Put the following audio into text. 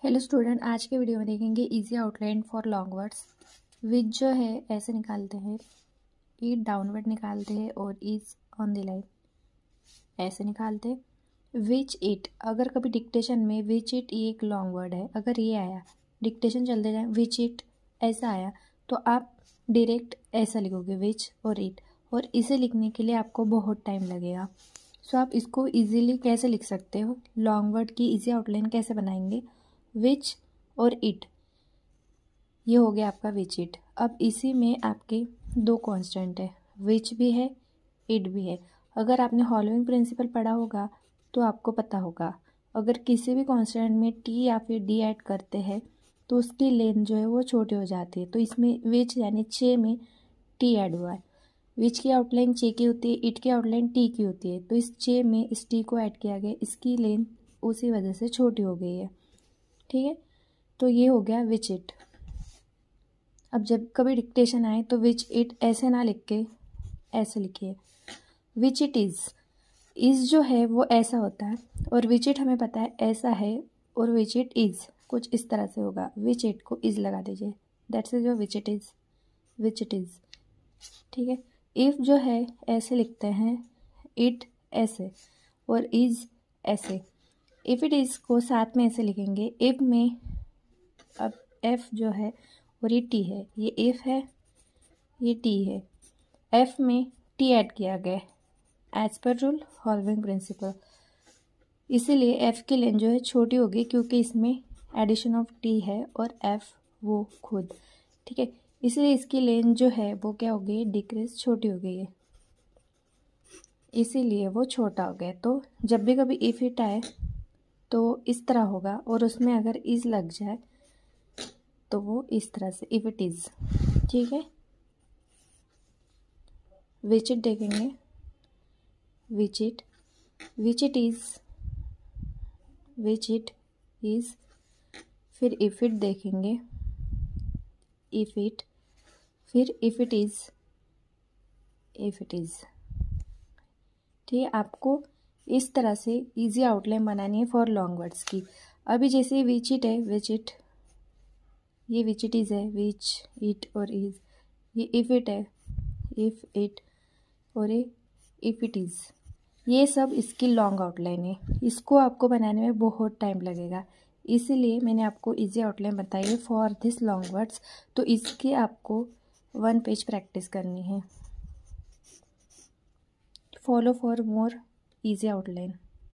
Hello student, आज के video में देखेंगे easy outline for long words. Which जो है ऐसे निकालते हैं, ईट डाउनवर्ड निकालते हैं और इज ऑन द लाइन ऐसे निकालते हैं। विच इट, अगर कभी डिक्टेशन में विच इट ये एक लॉन्ग वर्ड है, अगर ये आया डिक्टेशन चलते जाए विच इट ऐसा आया तो आप डायरेक्ट ऐसा लिखोगे विच और इट, और इसे लिखने के लिए आपको बहुत टाइम लगेगा। सो आप इसको इजीली कैसे लिख सकते हो, लॉन्ग वर्ड की इजी आउटलाइन कैसे बनाएंगे। विच और इट, ये हो गया आपका विच इट। अब इसी में आपके दो कांस्टेंट है, विच भी है इट भी है। अगर आपने फॉलोइंग प्रिंसिपल पढ़ा होगा तो आपको पता होगा, अगर किसी भी कांस्टेंट में टी या फिर डी ऐड करते हैं तो उसकी लेंथ जो है वो छोटी हो जाती है। तो इसमें विच यानी चे में टी ऐड हुआ है, विच की आउटलाइन चे की होती है, इट की आउटलाइन टी की होती है, तो इस चे में इस टी को ऐड किया गया, इसकी लेंथ उसी वजह से छोटी हो गई है। ठीक है, तो ये हो गया विच इट। अब जब कभी डिक्टेशन आए तो विच इट ऐसे ना लिख के ऐसे लिखिए, विच इट इज जो है वो ऐसा होता है, और विच इट हमें पता है ऐसा है, और विच इट इज कुछ इस तरह से होगा। विच इट को इज लगा दीजिए, दैट्स जो which it is, which it is. ठीक है, इफ जो है ऐसे लिखते हैं, इट ऐसे और इज ऐसे। इफ़ इट इज़ को साथ में ऐसे लिखेंगे, इफ़ में अब एफ जो है और ये टी है, ये इफ़ है ये टी है, एफ में टी ऐड किया गया as per rule following principle, इसीलिए एफ की लेंथ जो है छोटी होगी क्योंकि इसमें एडिशन ऑफ टी है और एफ वो खुद। ठीक है, इसलिए इसकी लेंथ जो है वो क्या हो गई, डिक्रीज, छोटी हो गई है, इसीलिए वो छोटा हो गया। तो जब भी कभी इफ़ इट आए तो इस तरह होगा, और उसमें अगर इज लग जाए तो वो इस तरह से इफ इट इज। ठीक है, विच इट देखेंगे, which it, which it is, which it is, फिर इफ इट देखेंगे, इफ इट, फिर if it is, if it is. ठीक है, आपको इस तरह से इजी आउटलाइन बनानी है फॉर लॉन्ग वर्ड्स की। अभी जैसे विच इट है, विच इट, ये विच इट इज़ है, विच इट और इज़, ये इफ़ इट है, इफ़ इट, और ये इफ़ इट इज़, ये सब इसकी लॉन्ग आउटलाइन है। इसको आपको बनाने में बहुत टाइम लगेगा, इसीलिए मैंने आपको इजी आउटलाइन बताई है फॉर दिस लॉन्ग वर्ड्स। तो इसकी आपको 1 पेज प्रैक्टिस करनी है। Follow for more easy outline.